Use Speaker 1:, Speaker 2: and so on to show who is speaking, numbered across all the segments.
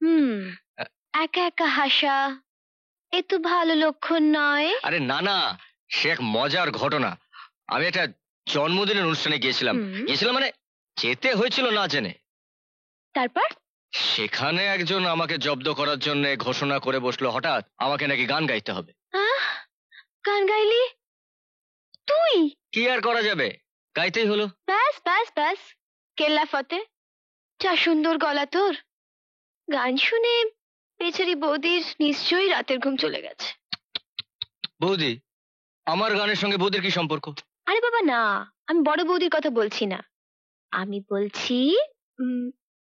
Speaker 1: হুম, একা একা হাসা এ তো ভালো লক্ষণ নয়।
Speaker 2: আরে না না, সে এক মজার ঘটনা। আমি একটা জন্মদিনের অনুষ্ঠানে গিয়েছিলাম। মানে যেতে হয়েছিল না জেনে।
Speaker 1: তারপর
Speaker 2: সেখানে একজন আমাকে জব্দ করার জন্য ঘোষণা করে বসলো হঠাৎ আমাকে নাকি গান গাইতে হবে।
Speaker 1: গান গাইলি তুই?
Speaker 2: কি আর করা যাবে, গাইতেই হলো।
Speaker 1: ব্যাস ব্যাস ব্যাস, কেল্লা ফতে। যা সুন্দর গলা তোর, গান শুনে বেচারি বৌদির নিশ্চয়ই রাতের ঘুম চলে গেছে।
Speaker 2: বৌদি? আমার গানের সঙ্গে বৌদির কি সম্পর্ক?
Speaker 1: আরে বাবা না, আমি বড় বৌদির কথা বলছি না, আমি বলছি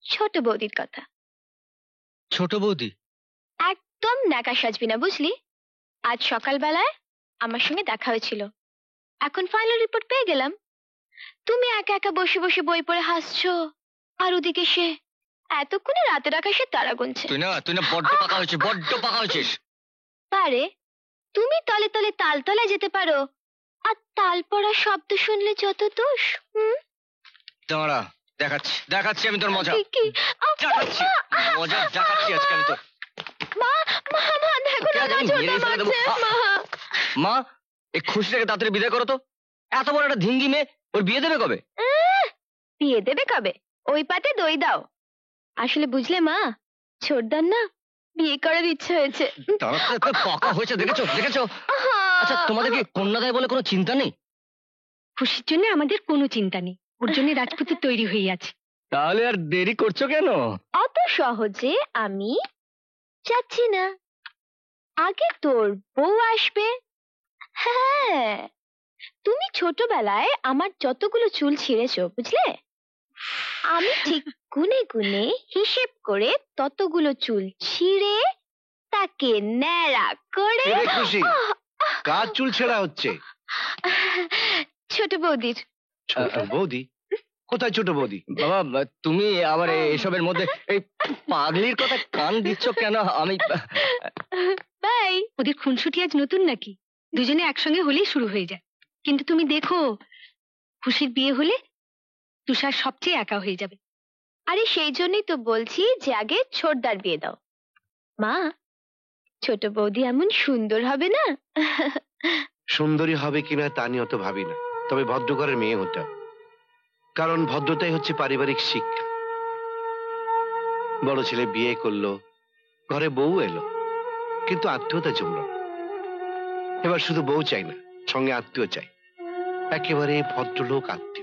Speaker 1: ছোট বৌদির কথা।
Speaker 2: ছোট বৌদি?
Speaker 1: একদম ন্যাকা সাজবি না, বুঝলি? আজ সকালবেলায় আমার সঙ্গে দেখা হয়েছিল, এখন ফাইনাল রিপোর্ট পেয়ে গেলাম। তুমি একা একা বসে বসে বই পড়ে হাসছো, আর ওদিকে সে এতক্ষণে রাতের আকাশে তারা গুনছে।
Speaker 2: তুই না বড্ড পাকা হয়েছিস, বড্ড পাকা হয়েছিস।
Speaker 1: পারে তুমি তলে তলে তাল তলায় যেতে পারো, আর তাল পড়া শব্দ শুনলে যত দোষ।
Speaker 2: দাঁড়া, দেখাচ্ছি আমি তোর মজা। দেখাচ্ছি মজা, দেখাচ্ছি আজকে আমি তোর। মা, এই খুশিটাকে তাড়াতাড়ি বিদায় করো তো। এত বড় একটা ধিঙ্গি মেয়ে, ওর বিয়ে দেবে কবে?
Speaker 1: বিয়ে দেবে কবে? ওই পাতে দই দাও। আসলে বুঝলে মা, ছোটদার না বিয়ে করার ইচ্ছে হয়েছে।
Speaker 2: পাকা হয়েছে, দেখেছো? আচ্ছা, তোমাদের কি কন্যা দেয় বলে কোনো চিন্তা নেই?
Speaker 1: খুশির জন্য আমাদের কোনো চিন্তা নেই, ওর জন্য রাজপুত্র তৈরি হয়ে আছে।
Speaker 2: তাহলে আর দেরি করছো কেন?
Speaker 1: অত সহজে আমি যাচ্ছি না, আগে তোর বউ আসবে। হ্যাঁ, তুমি ছোটবেলায় আমার যতগুলো চুল ছিঁড়েছো, বুঝলে, আমি ঠিক গুনে গুনে হিসেব করে ততগুলো চুল ছিঁড়ে তাকে ন্যাড়া করে।
Speaker 3: খুশি, কার চুল ছেঁড়া হচ্ছে?
Speaker 1: ছোট বৌদির।
Speaker 3: ছোট বৌদি? কোথায় ছোট বৌদি?
Speaker 2: বাবা, তুমি আবার এসবের মধ্যে এই পাগলির কথা কান দিচ্ছ কেন? আমি
Speaker 1: ভাই, ওদের খুনসুটি আজ নতুন নাকি? দুজনে একসঙ্গে হলেই শুরু হয়ে যায়। কিন্তু তুমি দেখো, খুশির বিয়ে হলে তুষার সবচেয়ে একা হয়ে যাবে। আরে সেই জন্যই তো বলছি যে আগে ছোটদার বিয়ে দাও। মা, ছোট বৌদি এমন সুন্দর হবে না?
Speaker 3: সুন্দরী হবে কিনা তা নিয়ে অত ভাবি না, তবে ভদ্রঘরের মেয়ে হতে হবে, কারণ ভদ্রতাই হচ্ছে পারিবারিক শিক্ষা। বড় ছেলে বিয়ে করলো, ঘরে বউ এলো, কিন্তু আত্মীয়তা জমল না। এবার শুধু বউ চাই না, সঙ্গে আত্মীয় চাই, একেবারে ভদ্রলোক আত্মীয়।